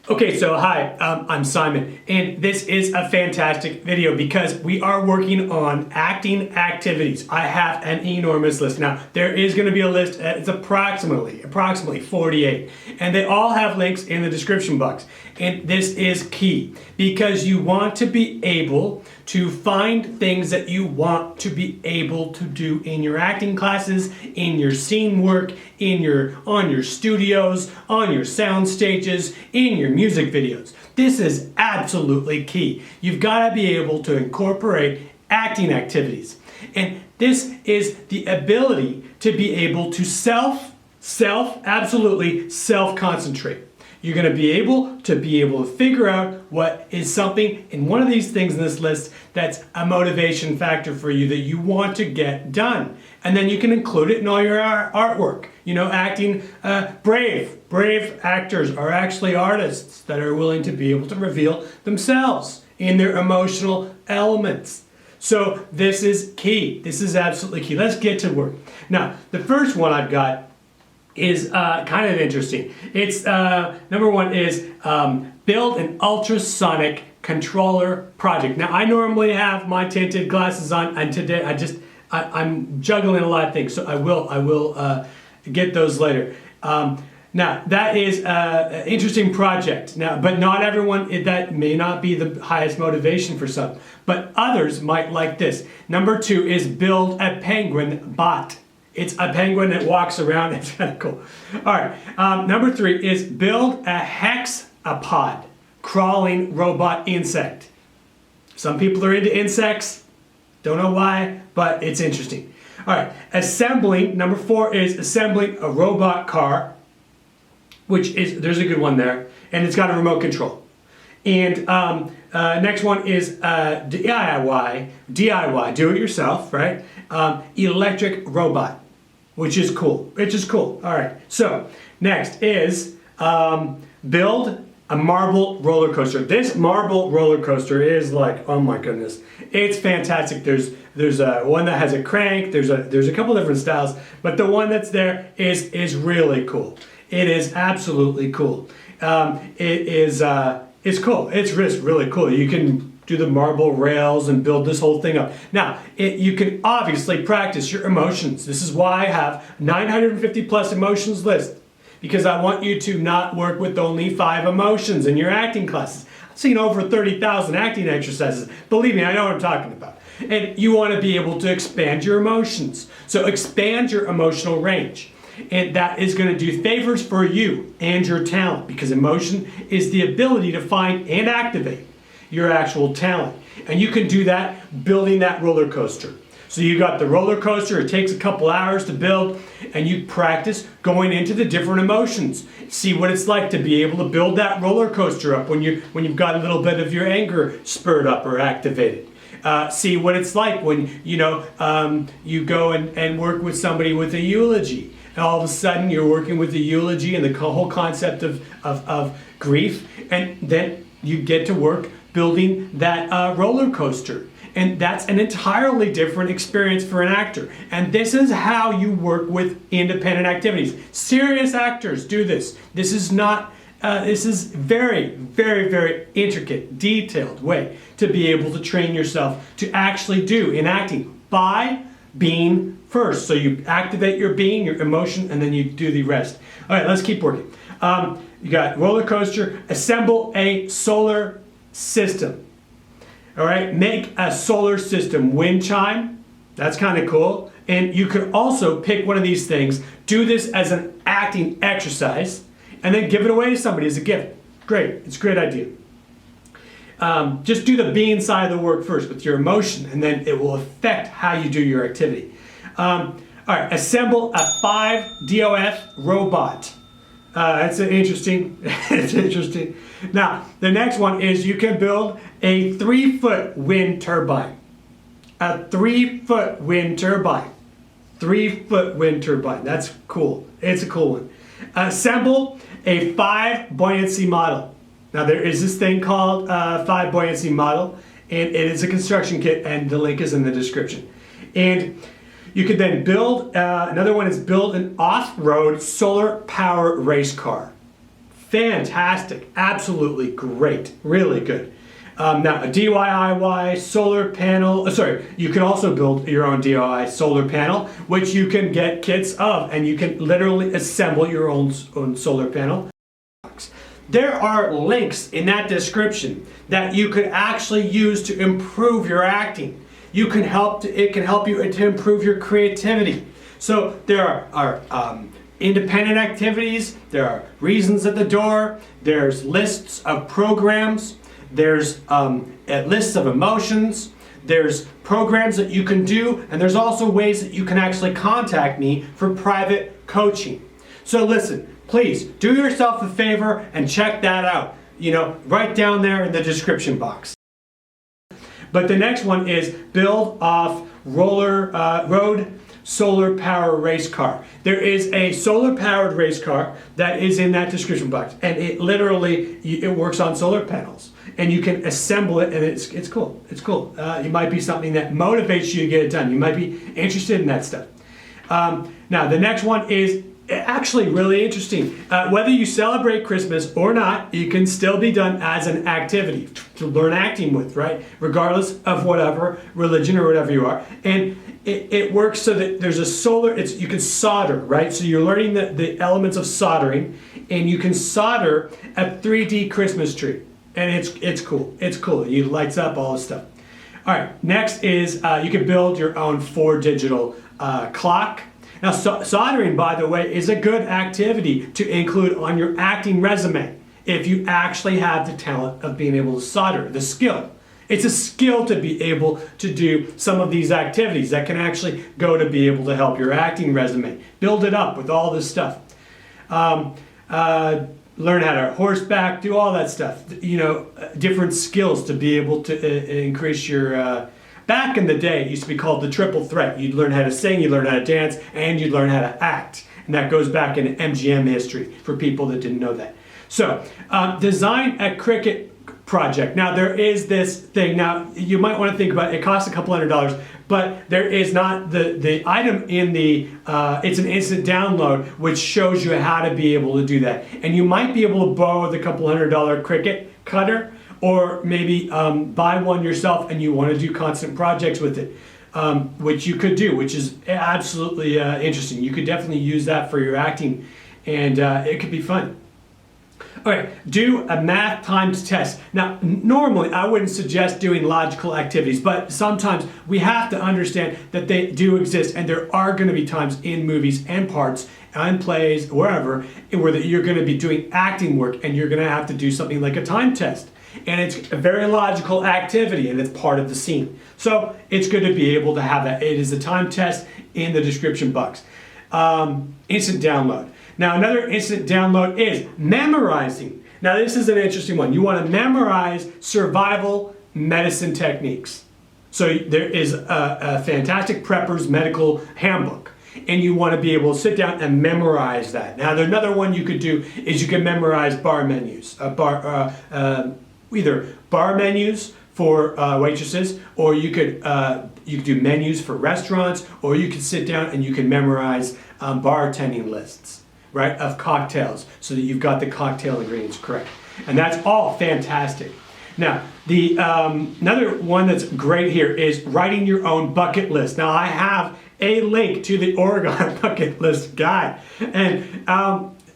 Okay, so hi, I'm Simon, and this is a fantastic video because we are working on acting activities. I have an enormous list. Now, there is going to be a list, it's approximately 48, and they all have links in the description box. And this is key because you want to be able to find things that you want to be able to do in your acting classes, in your scene work, on your studios, on your sound stages, in your music videos. This is absolutely key. You've got to be able to incorporate acting activities. And this is the ability to be able to absolutely self-concentrate. You're going to be able to figure out what is something in one of these things in this list that's a motivation factor for you that you want to get done. And then you can include it in all your artwork. You know, acting, brave actors are actually artists that are willing to be able to reveal themselves in their emotional elements. So this is key. This is absolutely key. Let's get to work. Now, the first one I've got is kind of interesting. It's number one is build an ultrasonic controller project. Now I normally have my tinted glasses on, and today I'm juggling a lot of things, so I will get those later. Now that is an interesting project. Now, but not everyone, that may not be the highest motivation for some, but others might like this. Number two is build a penguin bot. It's a penguin that walks around. It's kind of cool. All right. Number three is build a hexapod, crawling robot insect. Some people are into insects. Don't know why, but it's interesting. All right. Number four is assembling a robot car, there's a good one there, and it's got a remote control. And next one is DIY, do it yourself, right? Electric robot, which is cool. All right. So next is build a marble roller coaster. This marble roller coaster is like, oh my goodness, it's fantastic. There's one that has a crank. There's a couple different styles, but the one that's there is really cool. It is absolutely cool. It's cool. It's really cool. You can do the marble rails and build this whole thing up. Now, you can obviously practice your emotions. This is why I have 950 plus emotions list, because I want you to not work with only 5 emotions in your acting classes. I've seen over 30,000 acting exercises. Believe me, I know what I'm talking about. And you want to be able to expand your emotions. So expand your emotional range. And that is going to do favors for you and your talent, because emotion is the ability to find and activate your actual talent. And you can do that building that roller coaster. So you got the roller coaster, it takes a couple hours to build, and you practice going into the different emotions. See what it's like to be able to build that roller coaster up when you've got a little bit of your anger spurred up or activated. See what it's like when you go and work with somebody with a eulogy. And all of a sudden you're working with the eulogy and the whole concept of grief, and then you get to work building that roller coaster. And that's an entirely different experience for an actor. And this is how you work with independent activities. Serious actors do this. This is very, very, very intricate, detailed way to be able to train yourself to actually do in acting by being first. So you activate your being, your emotion, and then you do the rest. All right, let's keep working. You got roller coaster, assemble a solar system. All right, make a solar system wind chime. That's kind of cool. And you could also pick one of these things, do this as an acting exercise, and then give it away to somebody as a gift. Great, it's a great idea. Just do the being side of the work first with your emotion, and then it will affect how you do your activity. All right, assemble a 5DOF robot. It's interesting. It's interesting. Now, the next one is you can build a 3-foot wind turbine. A 3-foot wind turbine. 3-foot wind turbine. That's cool. It's a cool one. Assemble a 5 buoyancy model. Now, there is this thing called 5 buoyancy model, and it is a construction kit, and the link is in the description. And you could then build, another one is build an off-road solar power race car. fantastic, absolutely great, really good. Now, a DIY solar panel, you can also build your own DIY solar panel, which you can get kits of, and you can literally assemble your own solar panel. There are links in that description that you could actually use to improve your acting. It can help you to improve your creativity. So there are independent activities, there are reasons at the door, there's lists of programs, there's lists of emotions, there's programs that you can do, and there's also ways that you can actually contact me for private coaching. So listen, please do yourself a favor and check that out. Right down there in the description box. But the next one is build off road solar power race car. There is a solar powered race car that is in that description box, and it literally it works on solar panels, and you can assemble it, and it's cool. It's cool. It might be something that motivates you to get it done. You might be interested in that stuff. Now the next one is actually really interesting. Whether you celebrate Christmas or not, it can still be done as an activity to learn acting with, right? Regardless of whatever religion or whatever you are. And it works so that there's a you can solder, right? So you're learning the elements of soldering, and you can solder a 3D Christmas tree. And it's cool. It's cool. It lights up all this stuff. All right, next is you can build your own 4 digital clock. Now, soldering, by the way, is a good activity to include on your acting resume if you actually have the talent of being able to solder, the skill. It's a skill to be able to do some of these activities that can actually go to be able to help your acting resume. Build it up with all this stuff. Learn how to horseback, do all that stuff. Different skills to be able to increase your... Back in the day, it used to be called the triple threat. You'd learn how to sing, you'd learn how to dance, and you'd learn how to act. And that goes back into MGM history for people that didn't know that. So, design a Cricut project. Now, there is this thing. Now, you might want to think about it. It costs a couple $100, but there is not the item in the, it's an instant download, which shows you how to be able to do that. And you might be able to borrow the couple $100 Cricut cutter, or maybe buy one yourself and you want to do constant projects with it, which you could do, which is absolutely interesting. You could definitely use that for your acting, and it could be fun. All right, do a math times test. Now, normally I wouldn't suggest doing logical activities, but sometimes we have to understand that they do exist, and there are going to be times in movies and parts and plays, wherever, where you're going to be doing acting work, and you're going to have to do something like a time test. And it's a very logical activity, and it's part of the scene. So it's good to be able to have that. It is a time test in the description box. Instant download. Now, another instant download is memorizing. Now, this is an interesting one. You want to memorize survival medicine techniques. So there is a fantastic prepper's medical handbook, and you want to be able to sit down and memorize that. Now, another one you could do is you can memorize bar menus, either bar menus for waitresses, or you could do menus for restaurants, or you could sit down and you can memorize bartending lists, right, of cocktails, so that you've got the cocktail ingredients correct. And that's all fantastic. Now, the another one that's great here is writing your own bucket list. Now, I have a link to the Oregon bucket list guide, and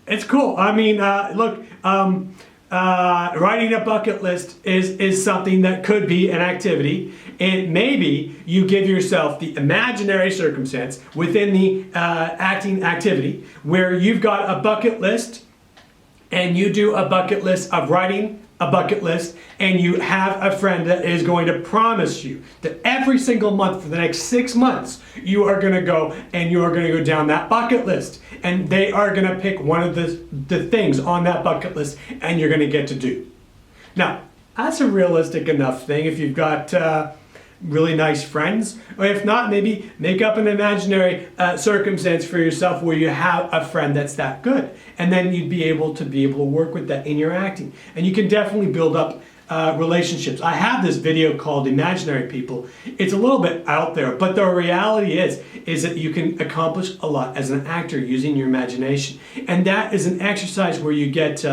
it's cool. I mean, look, writing a bucket list is something that could be an activity, and maybe you give yourself the imaginary circumstance within the acting activity where you've got a bucket list, and you do a bucket list of writing a bucket list, and you have a friend that is going to promise you that every single month for the next 6 months you are going to go and you are going to go down that bucket list, and they are going to pick one of the things on that bucket list, and you're going to get to do. Now, that's a realistic enough thing if you've got really nice friends, or if not, maybe make up an imaginary circumstance for yourself where you have a friend that's that good, and then you'd be able to work with that in your acting. And you can definitely build up relationships. I have this video called Imaginary People. It's a little bit out there, but the reality is that you can accomplish a lot as an actor using your imagination. And that is an exercise where you get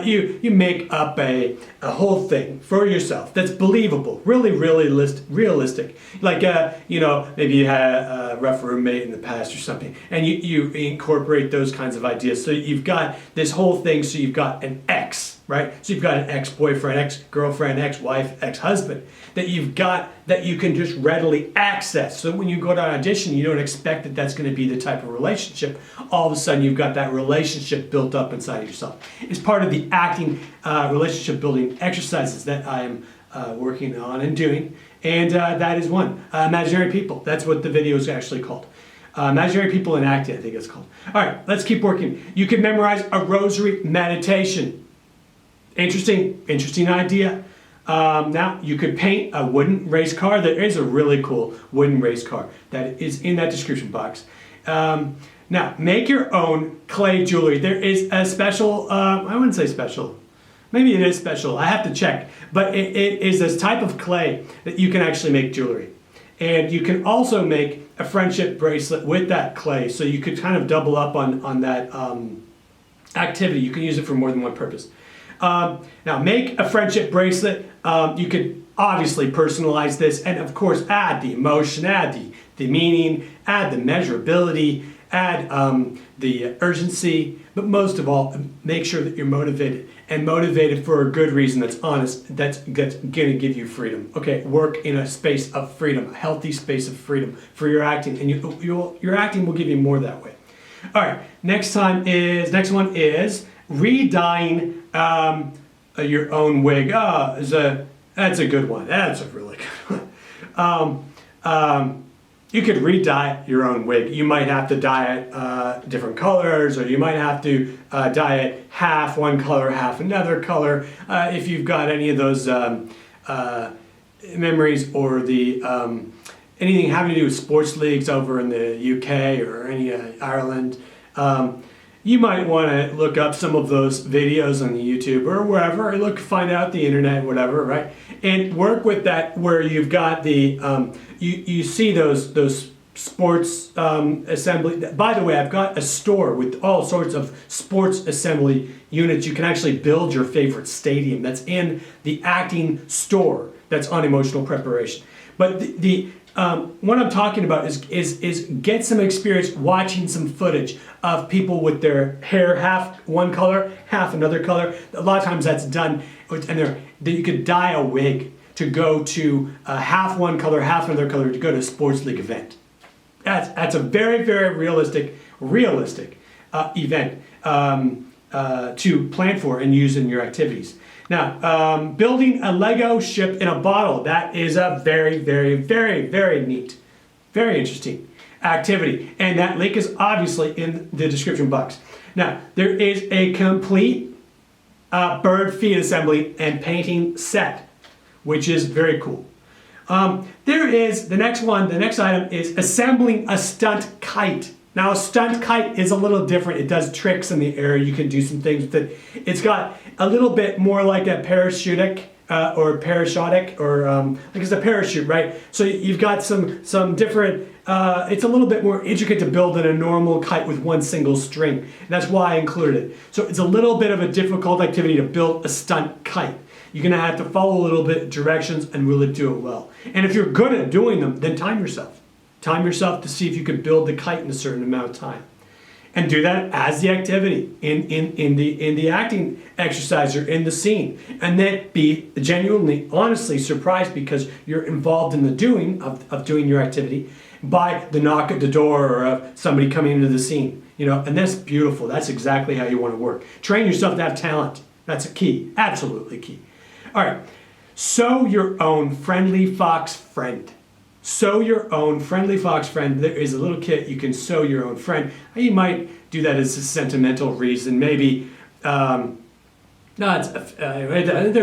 you make up a whole thing for yourself that's believable, really realistic. Like maybe you had a rough roommate in the past or something, and you incorporate those kinds of ideas. So you've got this whole thing. So you've got an ex, right? So you've got an ex-boyfriend, ex-girlfriend, ex-wife, ex-husband that you've got that you can just readily access. So when you go to audition, you don't expect that that's going to be the type of relationship. All of a sudden, you've got that relationship built up inside of yourself. It's part of the acting relationship building exercises that I am working on and doing. And that is one. Imaginary People. That's what the video is actually called. Imaginary People in Acting, I think it's called. All right, let's keep working. You can memorize a rosary meditation. Interesting idea. Now, you could paint a wooden race car. There is a really cool wooden race car that is in that description box. Now, make your own clay jewelry. There is a special, I wouldn't say special. Maybe it is special. I have to check. But it is this type of clay that you can actually make jewelry. And you can also make a friendship bracelet with that clay. So you could kind of double up on that activity. You can use it for more than one purpose. Now, make a friendship bracelet. You could obviously personalize this and, of course, add the emotion, add the meaning, add the measurability, add the urgency. But most of all, make sure that you're motivated and motivated for a good reason that's honest, that's going to give you freedom. Okay, work in a space of freedom, a healthy space of freedom for your acting, and your acting will give you more that way. All right, next one is re-dyeing your own wig. That's a good one. That's a really good one. You could re-dye your own wig. You might have to dye it different colors, or you might have to dye it half one color, half another color. If you've got any of those memories or the anything having to do with sports leagues over in the UK or any Ireland, you might want to look up some of those videos on the YouTube or wherever, find out the internet, whatever, right? And work with that where you've got the, you see those sports assembly. By the way, I've got a store with all sorts of sports assembly units. You can actually build your favorite stadium. That's in the acting store that's on Emotional Preparation. But what I'm talking about is get some experience watching some footage of people with their hair half one color, half another color. A lot of times that's done, and you could dye a wig to go to half one color, half another color to go to a sports league event. That's a very, very realistic event to plan for and use in your activities. Now, building a Lego ship in a bottle. That is a very, very, very, very neat, very interesting activity. And that link is obviously in the description box. Now, there is a complete bird feed assembly and painting set, which is very cool. There is the next item is assembling a stunt kite. Now, a stunt kite is a little different. It does tricks in the air. You can do some things with it. It's got a little bit more like a parachutic, like it's a parachute, right? So you've got some different, it's a little bit more intricate to build than a normal kite with one single string. And that's why I included it. So it's a little bit of a difficult activity to build a stunt kite. You're gonna have to follow a little bit directions and really do it well. And if you're good at doing them, then time yourself. Time yourself to see if you can build the kite in a certain amount of time. And do that as the activity in the acting exercise or in the scene. And then be genuinely, honestly surprised because you're involved in the doing of doing your activity by the knock at the door or of somebody coming into the scene. And that's beautiful. That's exactly how you want to work. Train yourself to have talent. That's a key, absolutely key. All right, sew your own friendly fox friend. Sew your own friendly fox friend. There is a little kit you can sew your own friend. You might do that as a sentimental reason. Maybe there's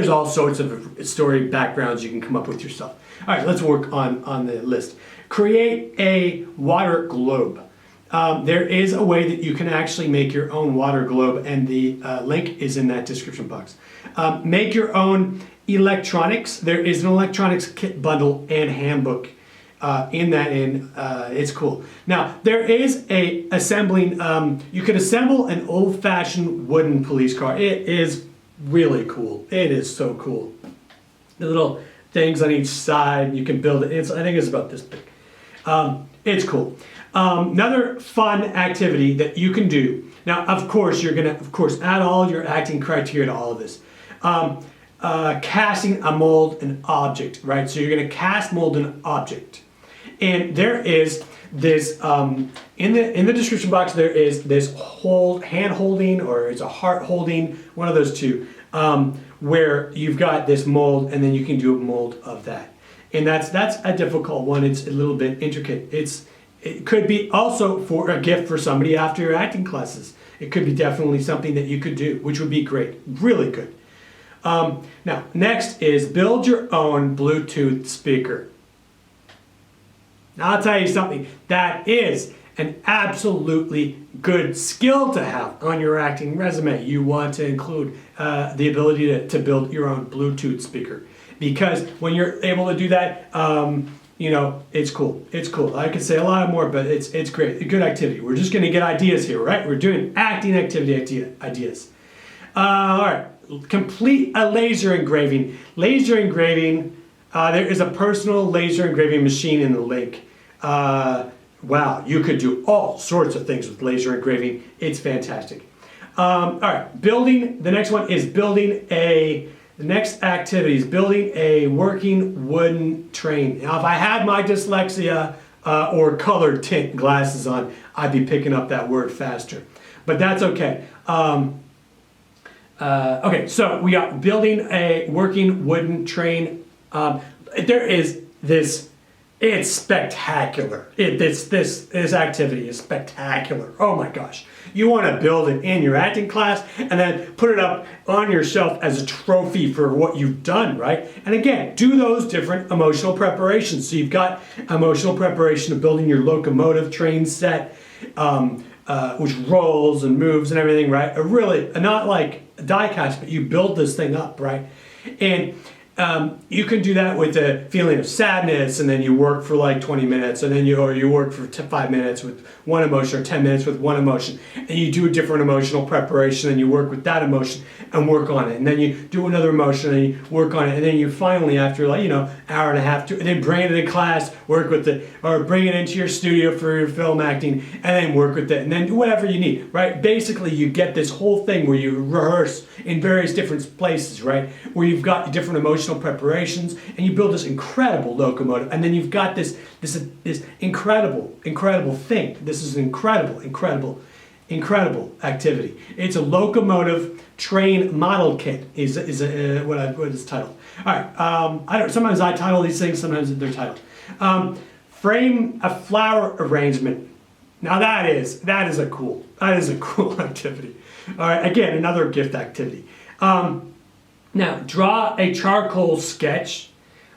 all sorts of story backgrounds you can come up with yourself. All right, let's work on the list. Create a water globe. there is a way that you can actually make your own water globe, and the link is in that description box. Make your own electronics. There is an electronics kit bundle and handbook in that, and it's cool. Now, there is a assembling, you can assemble an old-fashioned wooden police car. It is really cool. It is so cool. The little things on each side, you can build it. I think it's about this big. It's cool. Another fun activity that you can do. Now, of course, you're gonna, add all your acting criteria to all of this. Casting a mold, an object, right? So you're gonna cast, mold, an object. And there is this, in the description box, there is this hand holding, or it's a heart holding, one of those two, where you've got this mold, and then you can do a mold of that. And that's a difficult one. It's a little bit intricate. It could be also for a gift for somebody after your acting classes. It could be definitely something that you could do, which would be great, really good. Now, next is build your own Bluetooth speaker. Now, I'll tell you something, that is an absolutely good skill to have on your acting resume. You want to include the ability to build your own Bluetooth speaker, because when you're able to do that, you know, it's cool. It's cool. I could say a lot more, but it's great. A good activity. We're just going to get ideas here, right? We're doing acting activity ideas. All right. Complete a laser engraving. Laser engraving. There is a personal laser engraving machine in the link. Wow, you could do all sorts of things with laser engraving. It's fantastic. All right, the next one is the next activity is building a working wooden train. Now, if I had my dyslexia or colored tint glasses on, I'd be picking up that word faster. But that's okay. Okay, so we got building a working wooden train. There is this. It's spectacular. This activity is spectacular. Oh my gosh. You want to build it in your acting class and then put it up on your shelf as a trophy for what you've done, right? And again, do those different emotional preparations. So you've got emotional preparation of building your locomotive train set, which rolls and moves and everything, right? Really, not like a die cast, but you build this thing up, right? And you can do that with a feeling of sadness, and then you work for like 20 minutes, and then you work for 5 minutes with one emotion, or 10 minutes with one emotion, and you do a different emotional preparation, and you work with that emotion and work on it, and then you do another emotion and you work on it, and then you finally, after like, hour and a half, then bring it into class, work with it, or bring it into your studio for your film acting, and then work with it, and then do whatever you need, right? Basically, you get this whole thing where you rehearse in various different places, right? Where you've got different emotional preparations, and you build this incredible locomotive, and then you've got this incredible thing. This is an incredible activity. It's a locomotive train model kit. Is what it's titled. All right. Sometimes I title these things. Sometimes they're titled. Frame a flower arrangement. Now that is a cool activity. All right. Again, another gift activity. Now, draw a charcoal sketch.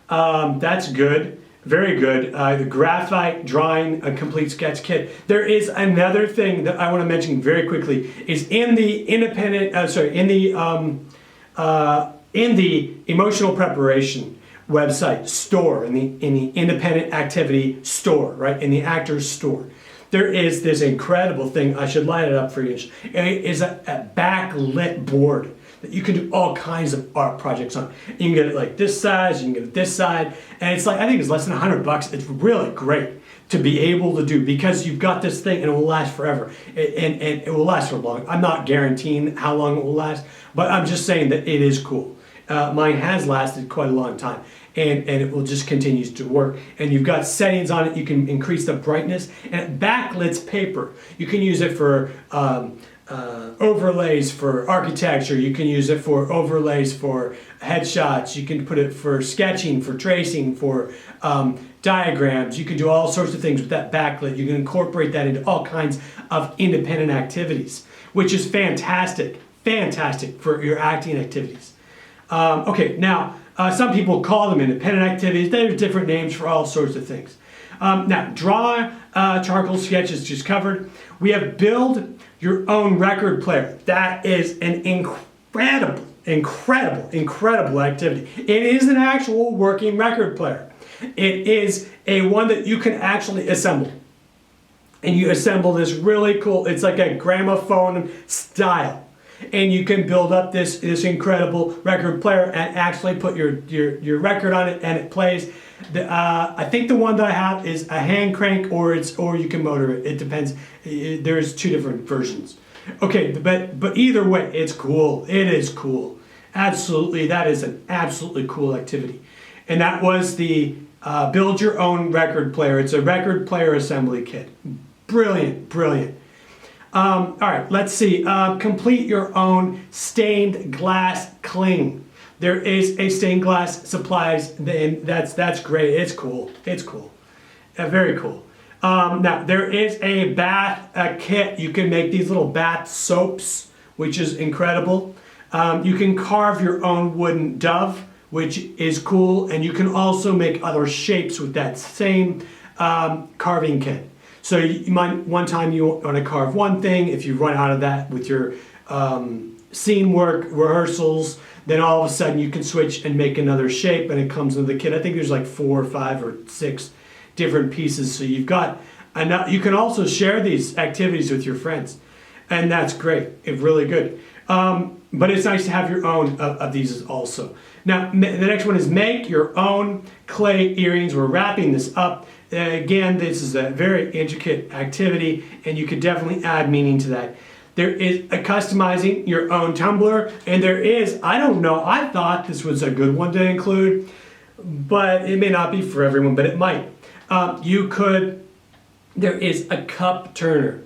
That's good. Very good. The graphite drawing a complete sketch kit. There is another thing that I want to mention very quickly. Is in the in the emotional preparation website store, in the independent activity store, right? In the actor's store. There is this incredible thing. I should line it up for you. It is a backlit board that you can do all kinds of art projects on. You can get it like this size, you can get it this side, and it's like, I think it's less than $100. It's really great to be able to do, because you've got this thing and it will last forever. And it will last for long. I'm not guaranteeing how long it will last, but I'm just saying that it is cool. Mine has lasted quite a long time, and it will just continue to work. And you've got settings on it. You can increase the brightness, and it backlits paper. You can use it for overlays for architecture. You can use it for overlays for headshots. You can put it for sketching, for tracing, for diagrams. You can do all sorts of things with that backlit. You can incorporate that into all kinds of independent activities, which is fantastic for your acting activities. Okay, now some people call them independent activities. There's different names for all sorts of things. Now, draw charcoal sketches just covered. We have build your own record player. That is an incredible activity. It is an actual working record player. It is a one that you can actually assemble. And you assemble this really cool, it's like a gramophone style. And you can build up this incredible record player and actually put your record on it and it plays. I think the one that I have is a hand crank or you can motor it. It depends. There's two different versions. Okay, but either way, it's cool. It is cool. Absolutely, that is an absolutely cool activity. And that was the build your own record player. It's a record player assembly kit. Brilliant. All right, let's see. Complete your own stained glass cling. There is a stained glass supplies, and that's great. It's cool. Very cool. Now there is a bath kit. You can make these little bath soaps, which is incredible. You can carve your own wooden dove, which is cool, and you can also make other shapes with that same carving kit. So you might, one time you want to carve one thing, if you run out of that with your scene work, rehearsals, then all of a sudden you can switch and make another shape and it comes into the kit. I think there's like 4 or 5 or 6 different pieces. So you've got enough. You can also share these activities with your friends. And that's great. It's really good. But it's nice to have your own of these also. Now, the next one is make your own clay earrings. We're wrapping this up. Again, this is a very intricate activity, and you could definitely add meaning to that. There is a customizing your own tumbler, and there is, I don't know, I thought this was a good one to include, but it may not be for everyone, but it might. There is a cup turner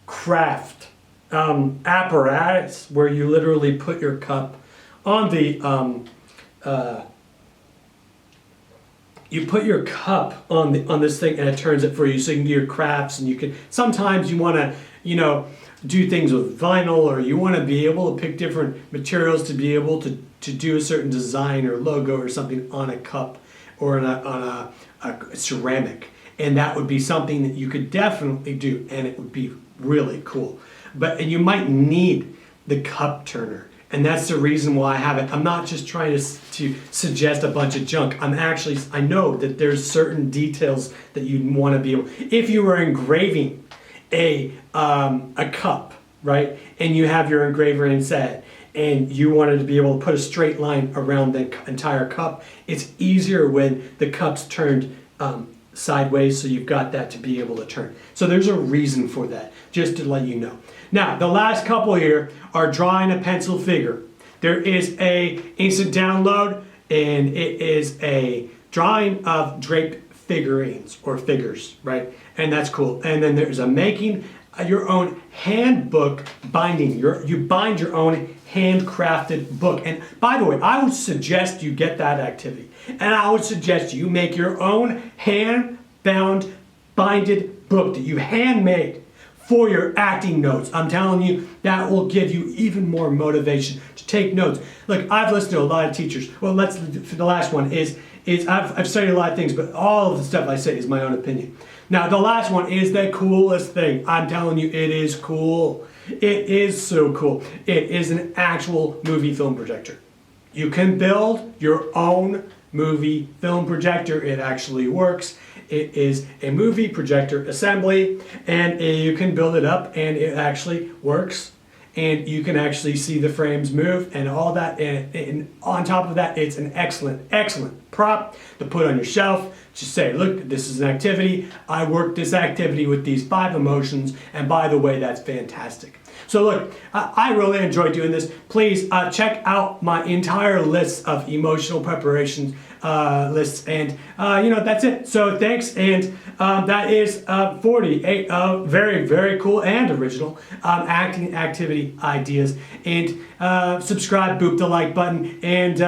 craft apparatus where you literally put your cup on the you put your cup on this thing and it turns it for you, so you can do your crafts. And you can sometimes you want to do things with vinyl, or you want to be able to pick different materials to be able to do a certain design or logo or something on a cup or on a ceramic, and that would be something that you could definitely do, and it would be really cool. And you might need the cup turner. And that's the reason why I have it. I'm not just trying to suggest a bunch of junk. I know that there's certain details that you'd want to be able. If you were engraving a cup, right, and you have your engraver inside, and you wanted to be able to put a straight line around the entire cup, it's easier when the cup's turned sideways, so you've got that to be able to turn. So there's a reason for that, just to let you know. Now, the last couple here are drawing a pencil figure. There is a instant download, and it is a drawing of draped figurines or figures, right? And that's cool. And then there's a making your own handbook binding. You bind your own handcrafted book. And by the way, I would suggest you get that activity. And I would suggest you make your own hand-bound, binded book that you handmade for your acting notes. I'm telling you, that will give you even more motivation to take notes. Look, I've listened to a lot of teachers. Well, the last one is I've studied a lot of things, but all of the stuff I say is my own opinion. Now, the last one is the coolest thing. I'm telling you, it is cool. It is so cool. It is an actual movie film projector. You can build your own movie film projector. It actually works. It is a movie projector assembly, and you can build it up, and it actually works. And you can actually see the frames move and all that. And on top of that, it's an excellent prop to put on your shelf. Just say, look, this is an activity. I worked this activity with these 5 emotions, and by the way, that's fantastic. So look, I really enjoy doing this. Please check out my entire list of emotional preparations lists, and that's it. So thanks, and that is 48 very, very cool and original acting activity ideas. And subscribe, boop the like button, and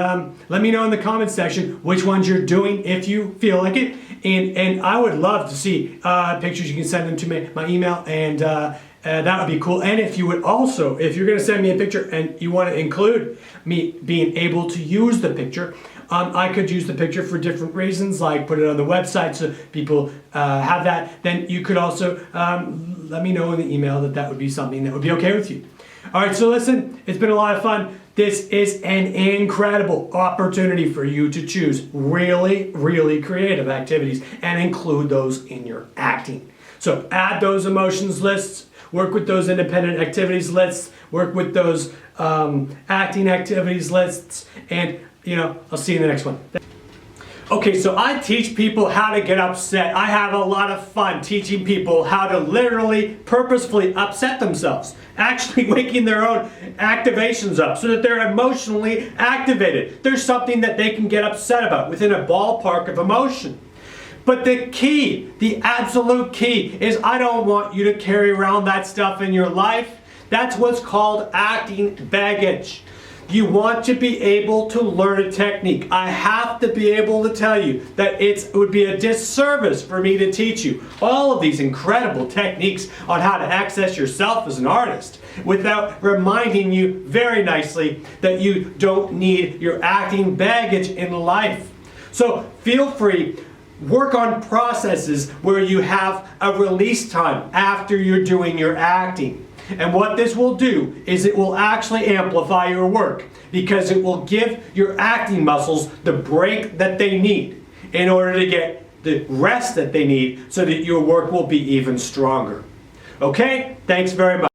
let me know in the comments section which ones you're doing if you feel like it. And I would love to see pictures. You can send them to my email, and that would be cool. And if you would also, if you're going to send me a picture and you want to include me being able to use the picture, I could use the picture for different reasons, like put it on the website so people have that. Then you could also let me know in the email that that would be something that would be okay with you. All right, so listen, it's been a lot of fun. This is an incredible opportunity for you to choose really, really creative activities and include those in your acting. So add those emotions lists, work with those independent activities lists, work with those acting activities lists, and I'll see you in the next one. Okay, so I teach people how to get upset. I have a lot of fun teaching people how to literally, purposefully upset themselves. Actually waking their own activations up so that they're emotionally activated. There's something that they can get upset about within a ballpark of emotion. But the key, the absolute key, is I don't want you to carry around that stuff in your life. That's what's called acting baggage. You want to be able to learn a technique. I have to be able to tell you that it would be a disservice for me to teach you all of these incredible techniques on how to access yourself as an artist without reminding you very nicely that you don't need your acting baggage in life. So feel free. Work on processes where you have a release time after you're doing your acting. And what this will do is it will actually amplify your work because it will give your acting muscles the break that they need in order to get the rest that they need so that your work will be even stronger. Okay? Thanks very much.